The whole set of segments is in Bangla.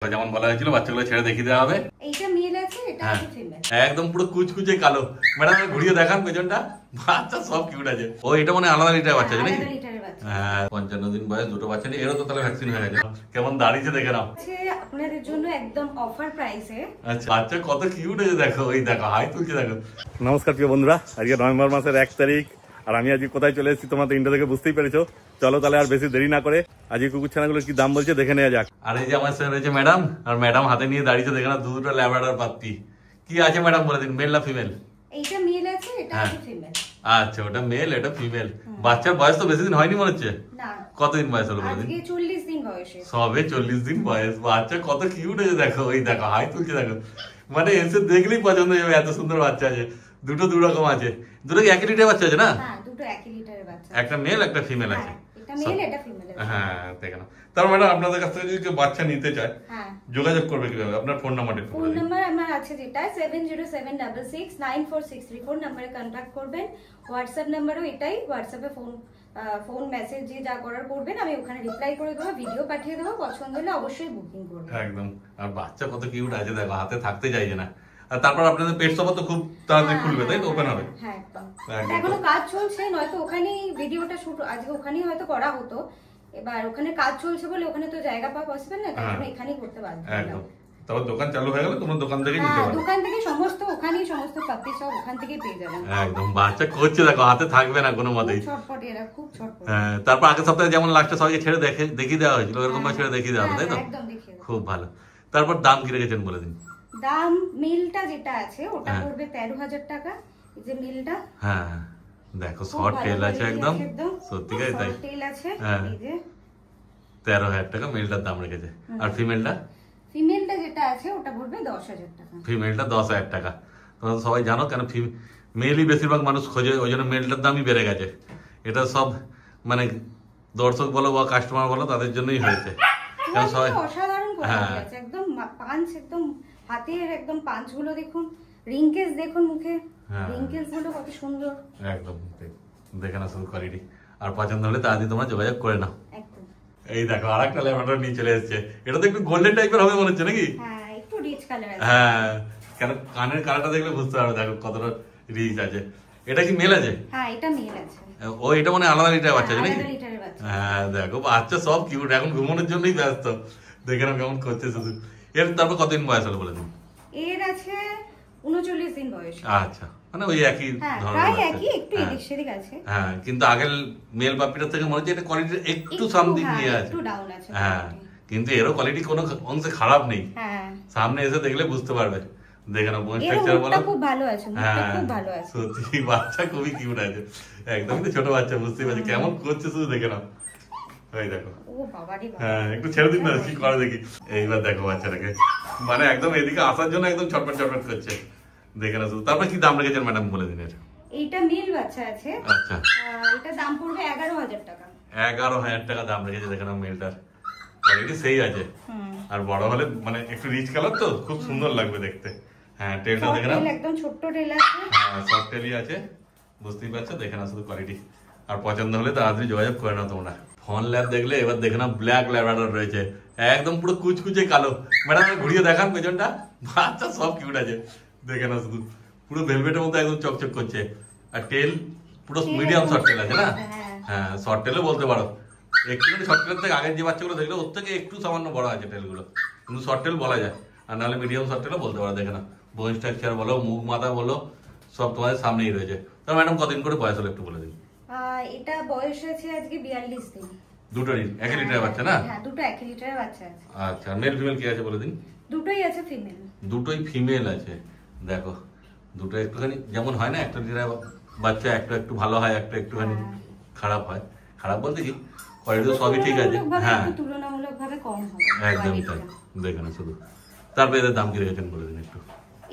যেমন বলা হয়েছিল বাচ্চাগুলো ছেড়ে দেখিয়ে দেওয়া হবে। এইটা মেল আছে, এটা ফিমেল। একদম পুরো কুচকুচে কালো। ম্যাডাম ঘুরিয়ে দেখান পেছনটা। বাচ্চা সব কিউট আছে। ও এটা মানে আলাদা লিটারের বাচ্চা আছে নাকি? হ্যাঁ 55 দিন বয়স, দুটো বাচ্চা নেই। এরও তো তাহলে ভ্যাকসিন হয়ে গেছে। কেমন দাঁড়িয়েছে দেখে নাও। আপনাদের জন্য একদম অফার প্রাইসে। আচ্ছা বাচ্চা কত কিউট আছে দেখো। এই দেখো হাই তুলছে দেখো। নমস্কার প্রিয় বন্ধুরা, আজকে নভেম্বর মাসের 1 তারিখ আর আমি আজকে কোথায় চলে এসেছি তোমাদের ইন্টার থেকে বুঝতেই পেরেছো। চলো তাহলে আর বেশি দেরি না করে আজকে কুকুর ছানাগুলোর কি দাম বলছে দেখে নেওয়া যাক। আর এই যে আমার সাথে রয়েছে ম্যাডাম, আর ম্যাডাম হাতে নিয়ে দাঁড়িয়েছে দেখে না দুটো ল্যাব্রাডর পাপ্পি। কি আছে ম্যাডাম বলে দিন, মেল না ফিমেল? এইটা মেল আছে, এটা ফিমেল। আচ্ছা ওটা মেল, এটা ফিমেল। বাচ্চার বয়স তো বেশি দিন হয়নি মনে হচ্ছে। না কতদিন বয়স হলো বলে দিন? আজকে 40 দিন বয়সে। সবে 40 দিন বয়স। বাচ্চা কত কিউট আছে দেখো। এই দেখো হাই তুলছে দেখো। মানে এসে দেখলেই পছন্দ হয়ে যাবে, এত সুন্দর বাচ্চা আছে। দুটো দু রকম আছে। দুটো কি একই লিটারের বাচ্চা আছে না? হ্যাঁ দুটো একই লিটারের বাচ্চা। একটা মেল একটা ফিমেল আছে। এটা মেল এটা ফিমেল। হ্যাঁ দেখে নাও। তার মানে আপনাদের কাছ থেকে যদি কেউ বাচ্চা নিতে চায় যোগাযোগ করবে কিভাবে? আপনার ফোন নাম্বারটা একটু বলুন। ফোন নাম্বার আমার আছে যেটা 7076694634 নম্বরে কন্টাক্ট করবেন। হোয়াটসঅ্যাপ নাম্বারও এটাই। হোয়াটসঅ্যাপে ফোন মেসেজ যে যা করার করবেন আমি ওখানে রিপ্লাই করে দেবো, ভিডিও পাঠিয়ে দেবো। পছন্দ হলে অবশ্যই বুকিং করবেন। একদম। আর বাচ্চা কত কিউট আছে দেখো, হাতে থাকতে চাইছে না। আর তারপর আপনাদের পেট শপ তো খুব তাড়াতাড়ি খুলবে তাই তো? ওপেন হবে? হ্যাঁ একদম। এখনো কাজ চলছে, নয়তো ওখানেই ভিডিওটা শুট আজকে ওখানেই হয়তো করা হতো। এবার ওখানে কাজ চলছে বলে ওখানে তো জায়গা পাওয়া পসিবল না, তাই জন্য এখানেই করতে বাধ্য হলাম। একদম। তারপর দোকান চালু হয়ে গেল, তোমরা দোকান থেকে নিতে পারবে। দোকান থেকে সমস্ত ওখানেই সমস্ত পাপি সব ওখান থেকেই পেয়ে যাবেন। একদম। বাচ্চা করছে দেখো, হাতে থাকবে না কোনো মতেই। ছটপট এরা খুব ছটপট। হ্যাঁ তারপর আগের সপ্তাহে যেমন লাস্টে সবাইকে ছেড়ে দেখিয়ে দেওয়া হয়েছিল এরকম ভাবে ছেড়ে দেখিয়ে দেওয়া হবে তাই তো? একদম দেখিয়ে দেব। খুব ভালো। তারপর দাম কি রেখেছেন বলে দিন। দাম মিলটা যেটা আছে ওটা পড়বে 13,000 টাকা। এই যে মিলটা, হ্যাঁ দেখো শর্ট টেল আছে একদম। সত্যিকারই তাই। শর্ট টেল আছে এই যে 13,000 টাকা মিলটার দাম রেখেছে। আর ফিমেলটা? ফিমেলটা যেটা আছে ওটা পড়বে 10,000 টাকা। ফিমেলটা 10,000 টাকা। তোমরা সবাই জানো কেন মেলই বেশিরভাগ মানুষ খোঁজে, ওই জন্য মেলটার দামই বেড়ে গেছে। এটা সব মানে দর্শক বলো বা কাস্টমার বলো তাদের জন্যই হয়েছে। কারণ সবাই অসাধারণ কোয়ালিটি আছে একদম। পাঁচ একদম হাতের একদম পাঁচগুলো দেখুন, রিঙ্কেলস দেখুন মুখে, রিঙ্কেলস গুলো কত সুন্দর। একদম দেখে না শুধু কোয়ালিটি। আর পছন্দ হলে তাড়াতাড়ি তোমরা যোগাযোগ করে নাও। একদম। এই দেখো আরেকটা ল্যাভেন্ডার নিয়ে চলে এসেছে। এটা তো একটু গোল্ডেন টাইপের হবে মনে হচ্ছে নাকি? হ্যাঁ একটু রিচ কালার আছে। হ্যাঁ কেন কানের কালারটা দেখলে বুঝতে পারবে দেখো কতটা রিচ আছে। এটা কি মেল আছে? হ্যাঁ এটা মেল আছে। ও এটা মানে আলাদা লিটারের বাচ্চা আছে নাকি? আলাদা লিটারের বাচ্চা। হ্যাঁ দেখো বাচ্চা সব কিউট, এখন ঘুমানোর জন্যই ব্যস্ত। দেখে নাও কেমন করছে শুধু। এর তারপর কতদিন বয়স হলো বলে দিন? এর আছে 39 দিন বয়স। আচ্ছা মানে ওই একই ধরনের প্রায় একই, একটু এদিক সেদিক আছে। হ্যাঁ কিন্তু আগের মেল পাপিটার থেকে মনে হচ্ছে এটা কোয়ালিটি একটু সামদিক নিয়ে আছে। একটু ডাউন আছে। হ্যাঁ কিন্তু এরও কোয়ালিটি কোনো অংশে খারাপ নেই। হ্যাঁ সামনে এসে দেখলে বুঝতে পারবে। দেখে না বোন স্ট্রাকচার বলো। এটা খুব ভালো আছে, মুখটা খুব ভালো আছে। সত্যি বাচ্চা খুবই কিউট আছে। একদমই তো ছোট বাচ্চা, বুঝতেই পারছি কেমন করছে শুধু দেখে নাও। এই দেখো। ও বাবারে বাবা। হ্যাঁ একটু ছেড়ে দিন না কি করে দেখি। এইবার দেখো বাচ্চাটাকে মানে একদম এদিকে আসার জন্য একদম ছটপট ছটপট করছে। দেখে না শুধু। তারপর কি দাম রেখেছেন ম্যাডাম বলে দিন। এটা এইটা মেল বাচ্চা আছে। আচ্ছা এটা দাম পড়বে 11,000 টাকা। 11,000 টাকা দাম রেখেছে। দেখে নাও মেলটার কোয়ালিটি সেই আছে। আর বড় হলে মানে একটু রিচ কালার তো খুব সুন্দর লাগবে দেখতে। হ্যাঁ টেলটা দেখে নাও একদম ছোট্ট টেল আছে। হ্যাঁ শর্ট টেলই আছে, বুঝতেই পারছো। দেখে নাও শুধু কোয়ালিটি। আর পছন্দ হলে তাড়াতাড়ি যোগাযোগ করে নাও তোমরা। ফোন ল্যাব দেখলে এবার দেখে নাও ব্ল্যাক ল্যাব্রাডর রয়েছে একদম পুরো কুচকুচে কালো। ম্যাডাম ঘুরিয়ে দেখান পেছনটা। বাচ্চা সব কিউট আছে। দেখে নাও শুধু পুরো ভেলভেটের মতো একদম চকচক করছে। আর টেল পুরো মিডিয়াম শর্ট টেল আছে না? হ্যাঁ শর্ট টেলও বলতে পারো। একটুখানি শর্ট টেলের থেকে আগের যে বাচ্চাগুলো দেখলে ওর থেকে একটু সামান্য বড় আছে টেলগুলো, কিন্তু শর্ট টেল বলা যায়। আর নাহলে মিডিয়াম শর্ট টেলও বলতে পারো। দেখে না বোন স্ট্রাকচার বলো, মুখ মাথা বলো, সব তোমাদের সামনেই রয়েছে। তো ম্যাডাম কতদিন করে বয়স হলো একটু বলে দিন। এটা বয়স আছে আজকে 42 দিন। দুটোই একই লিটারের বাচ্চা না? হ্যাঁ দুটো একই লিটারের বাচ্চা আছে। আচ্ছা মেল ফিমেল কি আছে বলে দিন। দুটোই আছে ফিমেল। দুটোই ফিমেল আছে। দেখো দুটো একটুখানি যেমন হয় না, একটা লিটারের বাচ্চা একটা একটু ভালো হয়, একটা একটুখানি খারাপ হয়। খারাপ বলতে কি কোয়ালিটি সবই ঠিক আছে। হ্যাঁ তুলনামূলকভাবে কম হবে একদমই তাই। দেখে না শুধু। তারপর এদের দাম কি রেখেছেন বলে দিন একটু।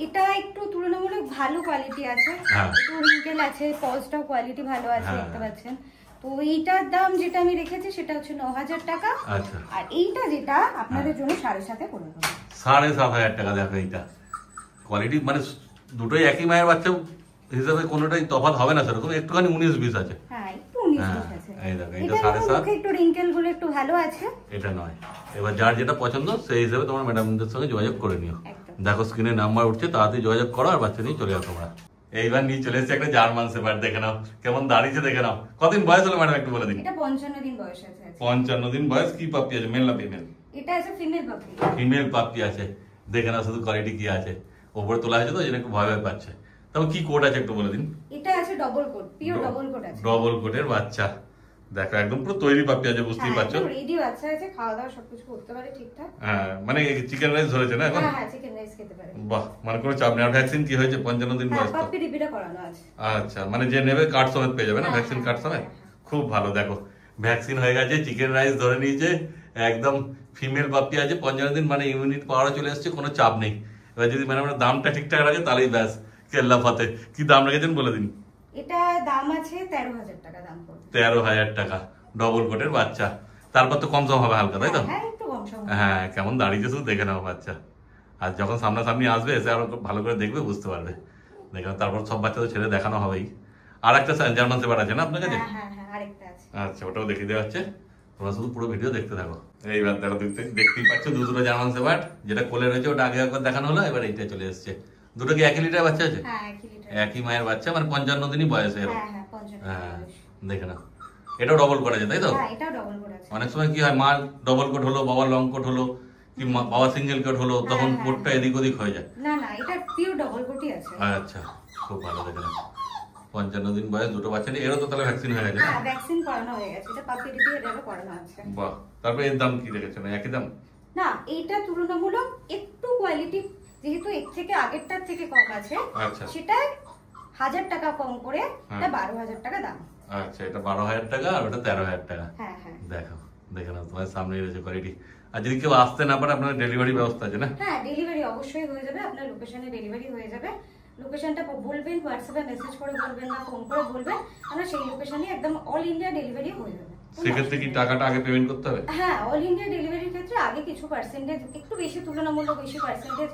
এটা একটু তুলনামূলক ভালো কোয়ালিটি আছে। একটু রিঙ্কেল আছে, পজটাও কোয়ালিটি ভালো আছে দেখতে পাচ্ছেন। তো এইটার দাম যেটা আমি রেখেছি সেটা হচ্ছে 9,000 টাকা। আচ্ছা আর এইটা যেটা আপনাদের জন্য 7,500 করে দেবো। 7,500 টাকা। দেখো এইটা কোয়ালিটি মানে দুটোই একই মায়ের বাচ্চা হিসাবে কোনোটাই তফাৎ হবে না সেরকম। একটুখানি 19-20 আছে। হ্যাঁ একটু 19-20 আছে। এই দেখো এটা 7.5 একটু রিঙ্কেল গুলো একটু ভালো আছে, এটা নয়। এবার যার যেটা পছন্দ সেই হিসেবে তোমার ম্যাডামদের সঙ্গে যোগাযোগ করে নিও। দেখো স্ক্রিনে নাম্বার উঠছে, তাড়াতাড়ি যোগাযোগ করো আর বাচ্চা নিয়ে চলে যাও তোমরা। এইবার নিয়ে চলে এসেছে একটা জার্মান শেফার্ড, দেখে নাও কেমন দাঁড়িয়েছে, দেখে নাও। কতদিন বয়স হলো ম্যাডাম একটু বলে দিন। এটা 55 দিন বয়স আছে। 55 দিন বয়স। কি পাপ্পি আছে, মেল না ফিমেল? এটা আছে ফিমেল পাপ্পি। ফিমেল পাপ্পি আছে, দেখে নাও শুধু কোয়ালিটি কি আছে। ওপরে তোলা হয়েছে তো এই জন্য একটু ভয় ভয় পাচ্ছে। তবে কি কোড আছে একটু বলে দিন। এটা আছে double quote, pure double quote আছে। ডবল কোটের বাচ্চা, দেখো একদম পুরো তৈরি পাপ্পি আছে, বুঝতেই পারছো। রেডি বাচ্চা আছে, খাওয়া দাওয়া সবকিছু করতে পারে ঠিকঠাক। হ্যাঁ মানে চিকেন রাইস ধরেছে না এখন? হ্যাঁ চিকেন রাইস খেতে পারে। বাহ, মানে কোনো চাপ নেই। আর ভ্যাকসিন কি হয়েছে 55 দিন বয়স? পাপ্পি রিপিটা করানো আছে। আচ্ছা, মানে যে নেবে কার্ড সমেত পেয়ে যাবে না, ভ্যাকসিন কার্ড সমেত। খুব ভালো, দেখো ভ্যাকসিন হয়ে গেছে, চিকেন রাইস ধরে নিয়েছে, একদম ফিমেল পাপ্পি আছে 55 দিন, মানে ইমিউনিটি পাওয়ার চলে আসছে, কোনো চাপ নেই। এবার যদি মানে আমরা দামটা ঠিকঠাক রাখে তাহলেই ব্যাস কেল্লা ফাতে। কি দাম রেখেছেন বলে দিন। এটা দাম আছে 13,000 টাকা দাম পড়বে। 13,000 টাকা ডবল কোটের বাচ্চা। তারপর তো কম সম হবে হালকা, তাই তো? হ্যাঁ একটু কম সম। হ্যাঁ, কেমন দাঁড়িয়েছে শুধু দেখে নাও বাচ্চা। আর যখন সামনাসামনি আসবে এসে আরো ভালো করে দেখবে, বুঝতে পারবে। দেখে নাও, তারপর সব বাচ্চা তো ছেড়ে দেখানো হবেই। আর একটা জার্মান শেফার্ড আছে না আপনার কাছে? হ্যাঁ আরেকটা আছে। আচ্ছা, ওটাও দেখিয়ে দেওয়া হচ্ছে, তোমরা শুধু পুরো ভিডিও দেখতে থাকো। এইবার দেখো, দেখতেই পাচ্ছ দুটো জার্মান শেফার্ড, যেটা কোলে রয়েছে ওটা আগে একবার দেখানো হলো, এবার এইটা চলে এসছে। দুটো কি 1 লিটার বাচ্চা আছে? হ্যাঁ 1 লিটার। একই মায়ের বাচ্চা, মানে 55 দিনই বয়স এর। হ্যাঁ 55 হ্যাঁ, দেখে নাও। এটাও ডবল কোট আছে, তাই তো? হ্যাঁ এটাও ডবল কোট আছে। অনেক সময় কি হয়, মা ডবল কোট হলো, বাবা লং কোট হলো, কি বাবা সিঙ্গেল কোট হলো, তখন কোটটা এদিক ওদিক হয়ে যায়। না এটা পিওর ডবল কোটই আছে। আচ্ছা, খুব ভালো, দেখে নাও 55 দিন বয়স, দুটো বাচ্চা নিয়ে। এরও তো তাহলে ভ্যাকসিন হয়ে গেছে? হ্যাঁ ভ্যাকসিন করানো হয়ে গেছে, এটা পাপ্পি রিপি এটারও করানো আছে। বাহ, তারপর এর দাম কি রেখেছেন? একই দাম? না এইটা তুলনামূলক একটু কোয়ালিটি, যেহেতু এর থেকে আগেরটার থেকে কম আছে, আচ্ছা, সেটা 1000 টাকা কম করে এটা 12,000 টাকা দাম। আচ্ছা, এটা 12,000 টাকা আর ওটা 13,000 টাকা। হ্যাঁ দেখো, দেখে নাও, তোমার সামনে রয়েছে কোয়ালিটি। আর যদি কেউ আসতে না পারে, আপনার ডেলিভারি ব্যবস্থা আছে না? হ্যাঁ ডেলিভারি অবশ্যই হয়ে যাবে, আপনার লোকেশনে ডেলিভারি হয়ে যাবে। লোকেশনটা বলবেন, হোয়াটসঅ্যাপে মেসেজ করে বলবেন বা ফোন করে বলবেন, আমরা সেই লোকেশনে একদম অল ইন্ডিয়া ডেলিভারি হয়ে যাবে। সেক্ষেত্রে কি টাকাটা আগে পেমেন্ট করতে হবে? হ্যাঁ অল ইন্ডিয়া ডেলিভারির ক্ষেত্রে আগে কিছু পার্সেন্টেজ, একটু বেশি, তুলনামূলক বেশি পার্সেন্টেজ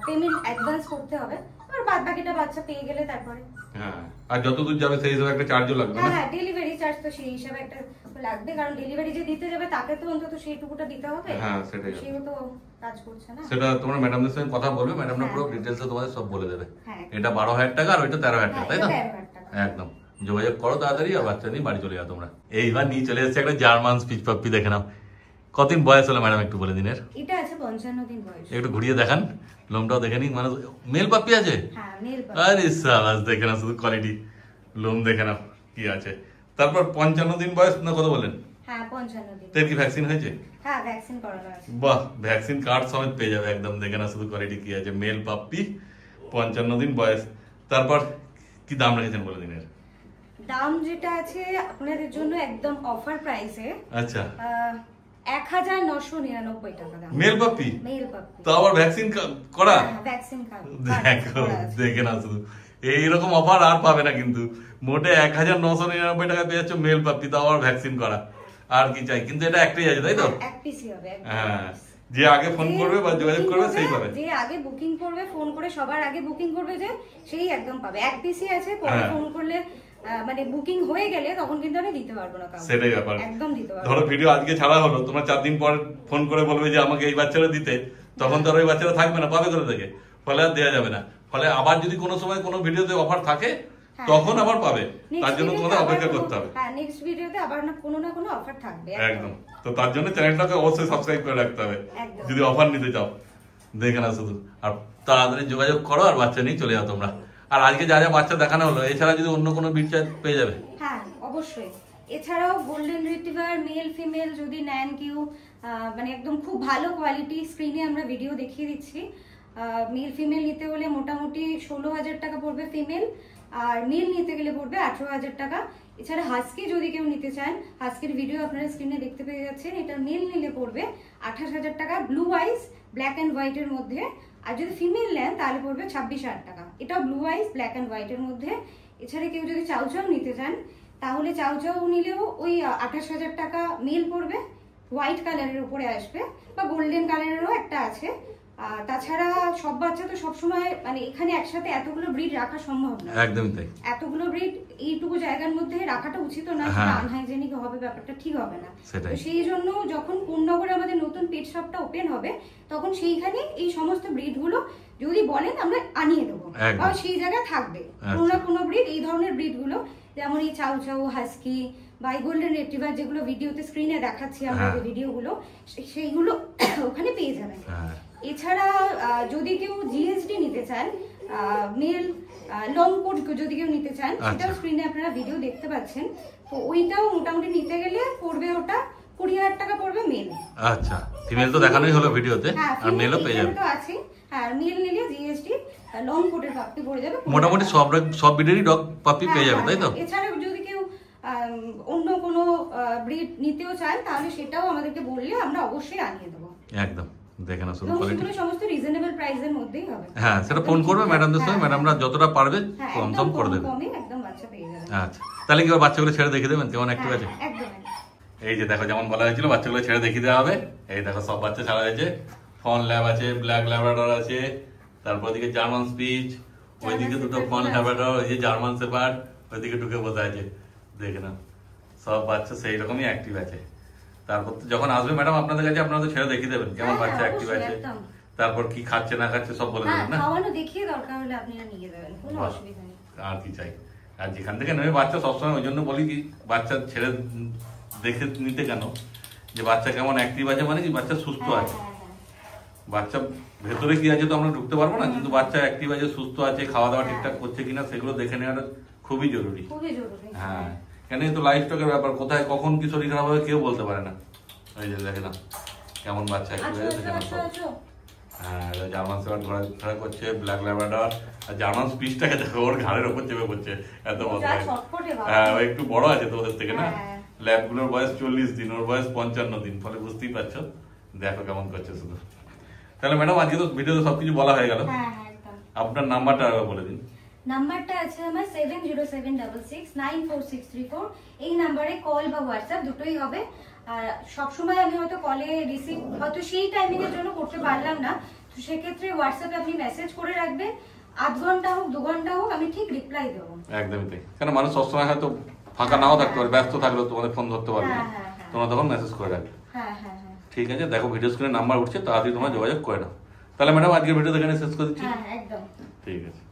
পেমেন্ট অ্যাডভান্স করতে হবে, আর বাদ বাকিটা বাচ্চা পেয়ে গেলে তারপরে। হ্যাঁ, আর যতদূর যাবে সেই হিসাবে একটা চার্জও লাগবে না? হ্যাঁ ডেলিভারি চার্জ তো সেই হিসাবে একটা লাগবে, কারণ ডেলিভারি যে দিতে যাবে তাকে তো অন্তত সেইটুকুটা দিতে হবে। হ্যাঁ সেটাই, সেও তো কাজ করছে না। সেটা তোমরা ম্যাডামদের সঙ্গে কথা বলবে, ম্যাডামরা পুরো ডিটেইলস তোমাদের সব বলে দেবে। হ্যাঁ এটা 12,000 টাকা আর ওইটা 13,000 টাকা, তাই তো? 13,000 টাকা। একদম, যোগাযোগ করো তাড়াতাড়ি আর বাচ্চা নিয়ে বাড়ি চলে যাও তোমরা। এইবার নিয়ে চলে এসেছে একটা জার্মান স্পিচ পাপ্পি, দেখে নাও। কতদিন বয়স হলো ম্যাডাম একটু বলে দিন এর? এটা আছে 55 দিন বয়স। একটু ঘুরিয়ে দেখান, লোমটাও দেখে নিন। মানে মেল পাপ্পি আছে? হ্যাঁ মেল পাপ্পি। আরে সাবাস, দেখে নাও শুধু কোয়ালিটি, লোম দেখে নাও কি আছে। তারপর 55 দিন বয়স না কত বলেন? হ্যাঁ 55 দিন। তোর কি ভ্যাকসিন হয়েছে? হ্যাঁ ভ্যাকসিন করানো আছে। বাহ, ভ্যাকসিন কার্ড সমেত পেয়ে যাবে একদম, দেখে না শুধু কোয়ালিটি কি আছে। মেল পাপ্পি 55 দিন বয়স। তারপর কি দাম রেখেছেন বলে দিন এর? দাম যেটা আছে আপনাদের জন্য একদম অফার প্রাইসে। আচ্ছা, 1999 টাকা দাম। Mail puppy? Mail puppy. তো আবার ভ্যাকসিন করা? ভ্যাকসিন দেখো, দেখে না শুধু, এইরকম অফার আর পাবে না কিন্তু। মোটে 1999 টাকা পেয়ে যাচ্ছ মেল পাপ্পি, তো আবার ভ্যাকসিন করা। আর কি চাই? কিন্তু এটা একটাই আছে, তাই তো? এক পিসই হবে। হ্যাঁ, যে আগে ফোন করবে বা যোগাযোগ করবে সেই পাবে। যে আগে বুকিং করবে, ফোন করে সবার আগে বুকিং করবে যে, সেই একদম পাবে। এক পিসই আছে, পরে ফোন করলে মানে বুকিং হয়ে গেলে তখন কিন্তু আমি দিতে পারবো না। সেটাই ব্যাপার, একদম দিতে পারবো। ধরো ভিডিও আজকে ছাড়া হলো, তোমরা 4 দিন পর ফোন করে বলবে যে আমাকে এই বাচ্চাটা দিতে, তখন তো আর ওই বাচ্চাটা থাকবে না, পাবে কোথা থেকে? ফলে আর দেওয়া যাবে না। ফলে আবার যদি কোনো সময় কোনো ভিডিওতে অফার থাকে তখন আবার পাবে, তার জন্য তোমাদের অপেক্ষা করতে হবে। হ্যাঁ নেক্সট ভিডিওতে আবার না কোনো অফার থাকবে একদম। তো তার জন্য চ্যানেলটাকে অবশ্যই সাবস্ক্রাইব করে রাখতে হবে যদি অফার নিতে চাও। দেখে না শুধু, আর তাড়াতাড়ি যোগাযোগ করো আর বাচ্চা নিয়ে চলে যাও তোমরা। আর আজকে যা যা বাচ্চা দেখানো হলো, এছাড়া যদি অন্য কোনো বিট পেয়ে যাবে? হ্যাঁ অবশ্যই। এছাড়াও গোল্ডেন রিট্রিভার মেল ফিমেল যদি নেন কেউ, মানে একদম খুব ভালো কোয়ালিটি, স্ক্রিনে আমরা ভিডিও দেখিয়ে দিচ্ছি। মেল ফিমেল নিতে হলে মোটামুটি 16,000 টাকা পড়বে ফিমেল, আর মেল নিতে গেলে পড়বে 18,000 টাকা। এছাড়া হাস্কি যদি কেউ নিতে চান, হাস্কির ভিডিও আপনারা স্ক্রিনে দেখতে পেয়ে যাচ্ছেন, এটা মেল নিলে পড়বে 28,000 টাকা, ব্লু আইস ব্ল্যাক অ্যান্ড হোয়াইটের মধ্যে। আর যদি ফিমেল নেন তাহলে পড়বে 26,000 টাকা, এটাও ব্লু আইস ব্ল্যাক অ্যান্ড হোয়াইটের মধ্যে। এছাড়া কেউ যদি চাউ চাউ নিতে চান, তাহলে চাউ চাউ নিলেও ওই 28,000 টাকা মেল পড়বে, হোয়াইট কালারের উপরে আসবে, বা গোল্ডেন কালারেরও একটা আছে, তাছাড়া সব বাচ্চা তো সবসময় মানে এখানে একসাথে এতগুলো ব্রিড রাখা সম্ভব না, একদমই তাই। এতগুলো ব্রিড এইটুকু জায়গার মধ্যে রাখাটা উচিত না, আনহাইজেনিক হবে, ব্যাপারটা ঠিক হবে না। তো সেই জন্য যখন কোন্নগরে আমাদের নতুন পেট শপটা ওপেন হবে তখন সেইখানে এই সমস্ত ব্রিড গুলো যদি বলেন আমরা আনিয়ে দেবো, বা সেই জায়গায় থাকবে কোনো না কোনো ব্রিড। এই ধরনের ব্রিড গুলো যেমন এই চাউ চাউ, হাস্কি বা গোল্ডেন রিট্রিভার যেগুলো ভিডিওতে স্ক্রিনে দেখাচ্ছি আমরা যে ভিডিওগুলো, সেইগুলো ওখানে পেয়ে যাবেন। এছাড়া যদি কেউ জিএসডি নিতে চান, মেল লং কোট যদি কেউ নিতে চান, সেটাও স্ক্রিনে আপনারা ভিডিও দেখতে পাচ্ছেন। তো ওইটাও মোটামুটি নিতে গেলে পড়বে ওটা 20,000 টাকা পড়বে মেল। আচ্ছা, ফিমেল তো দেখানোই হলো ভিডিওতে, আর মেলও পেয়ে যাবে। তো আছে, আর মেল নিলে জিএসডি লং কোটের পাপি পড়ে যাবে। মোটামুটি সব ব্রিডেরই ডগ পাপি পেয়ে যাবে, তাই তো? এছাড়া যদি কেউ অন্য কোনো ব্রিড নিতেও চান তাহলে সেটাও আমাদেরকে বললে আমরা অবশ্যই আনিয়ে দেবো। একদম দেখে না শুধু কোয়ালিটি, সমস্ত রিজনেবল প্রাইসের মধ্যেই হবে। হ্যাঁ, সেটা ফোন করবে ম্যাডামদের সঙ্গে, ম্যাডামরা যতটা পারবে কম করে দেবে। একদম বাচ্চা পেয়ে যাবে। আচ্ছা, তাহলে কি বাচ্চাগুলো ছেড়ে দেখিয়ে দেবেন কেমন অ্যাক্টিভ আছে? একদম। এই যে দেখো, যেমন বলা হয়েছিল বাচ্চাগুলো ছেড়ে দেখিয়ে দেওয়া হবে। এই দেখো সব বাচ্চা ছাড়া হয়েছে। ফন ল্যাব আছে, ব্ল্যাক ল্যাব্রাডর আছে, তারপর ওইদিকে জার্মান স্পিচ, ওইদিকে দুটো ফন ল্যাব্রাডর, ওই যে জার্মান শেপার্ড ওইদিকে ঢুকে বসে আছে। দেখে না, সব বাচ্চা সেই রকমই অ্যাক্টিভ আছে। তারপর যখন আসবে ম্যাডাম আপনাদের কাছে, আপনারা ছেড়ে দেখিয়ে দেবেন কেমন বাচ্চা অ্যাক্টিভ আছে, তারপর কি খাচ্ছে না খাচ্ছে সব বলে দেবেন না? খাওয়ানো দেখিয়ে দরকার হলে আপনারা নিয়ে যাবেন, কোনো অসুবিধা নেই। আর কি চাই। আর যেখান থেকে নেবে বাচ্চা সবসময় ওই জন্য বলি কি, বাচ্চা ছেড়ে দেখে নিতে কেন, যে বাচ্চা কেমন অ্যাক্টিভ আছে, মানে কি বাচ্চা সুস্থ আছে। বাচ্চা ভেতরে কি আছে তো আমরা ঢুকতে পারবো না, কিন্তু বাচ্চা অ্যাক্টিভ আছে, সুস্থ আছে, খাওয়া দাওয়া ঠিকঠাক করছে কিনা সেগুলো দেখে নেওয়াটা খুবই জরুরি। হ্যাঁ, কেন তো লাইফ স্টকের ব্যাপার, কোথায় কখন কি শরীর খারাপ হবে কেউ বলতে পারে না। ওই যে দেখে না কেমন বাচ্চা অ্যাক্টিভ আছে, দেখে না সব। হ্যাঁ, জার্মান শেপার্ড ঘোরাফেরা করছে, ব্ল্যাক ল্যাব্রাডর, আর জার্মান স্পিচটাকে দেখো ওর ঘাড়ের উপর চেপে পড়ছে, এত মজা। হ্যাঁ, ও একটু বড় আছে তো ওদের থেকে না। ল্যাবগুলোর বয়স 40 দিন, ওর বয়স 55 দিন, ফলে বুঝতেই পারছো দেখো কেমন করছে শুধু। তাহলে ম্যাডাম আজকে তো ভিডিওতে সবকিছু বলা হয়ে গেল, আপনার নাম্বারটা বলে দিন। নাম্বারটা আছে আমার 7076694634। এই নাম্বারে কল বা হোয়াটসঅ্যাপ দুটোই হবে। আর সবসময় আমি হয়তো কলে রিসিভ হয়তো সেই টাইমিং এর জন্য করতে পারলাম না, তো সেক্ষেত্রে হোয়াটসঅ্যাপে আপনি মেসেজ করে রাখবেন, 8 ঘন্টা হোক 2 ঘন্টা হোক আমি ঠিক রিপ্লাই দেবো। একদমই তাই, কারণ মানুষ সবসময় হয়তো ফাঁকা নাও থাকতে পারে, ব্যস্ত থাকলেও তোমাদের ফোন ধরতে পারবে না, তোমরা তখন মেসেজ করে রাখবে। ঠিক আছে, দেখো ভিডিও স্ক্রিনে নাম্বার উঠছে, তাড়াতাড়ি তোমরা যোগাযোগ করে নাও। তাহলে ম্যাডাম আজকের ভিডিও এখানে শেষ করে দিচ্ছি। একদম ঠিক আছে।